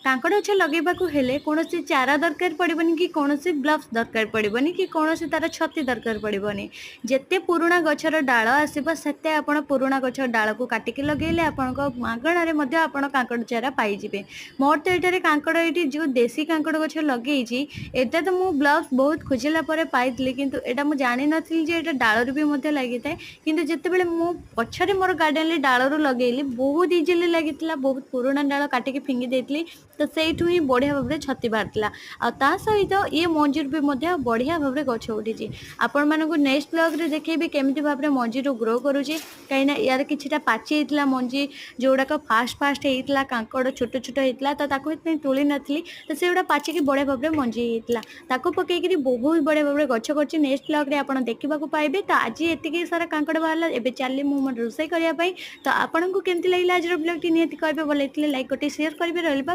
कांकड़ गछ लगेबाकू हेले कौनसी चारा दरकार पड़बनी कि कौनसी ब्लफ्स दरकार पड़बनी कि कौनसी तार छती दरकार पड़बनी। जेते पुराणा गछर डाल आसीबो सेते आपण पुराणा गछर डाल को काटिके लगेले आपनको मागणारे मध्ये आपण कांकड़ चारा पाई जिवे। मोर तो एटारे कांकड़ एटी जो देसी कांकड़ गछ लगेइछि एटा तो मु ब्लफ्स बहुत खोजिला परे पाइतली किंतु एटा मु जानि नथिल जे एटा डालरू भी मध्ये लागिताय किंतु जेतेबेले मु पछरे मोर गार्डन ले डालरू लगेइली बहुत इजीली लागितला। बहुत पुराणा डाल काटिके फिंगी देतली तो सेठू ही बढ़िया भाव में छती बाहरला आ ता सहित ये मंजीर भी मध्य बढ़िया भाव में गछ उठी। आपण मानक नेक्स्ट ब्लॉग रे देखेबी केमिति भाव में मंजीर ग्रो करूची कहीं यार किछिटा पाची हेतला मंजी जोड़ाक फास्ट फास्ट हेतला कांकड़ छोट छोट हेतला तो ताको इतने तुली नथली तो सेगुड़ा पाची की बढ़िया भाव में मंजी हेतला ताको पकेइकरी बहुत बढ़िया भाव में गछ करची। नेक्स्ट ब्लॉग रे आपण देखिबाकू पाइबे। तो आज एतिकी सारा कांकड़ बाहरला एबे चाली मु मन रोसई करिया पई। तो आपन को केमिति लागला आज ब्लॉग टी नियति कहबे बोले लाइक गोटे शेयर करबे रहलबा।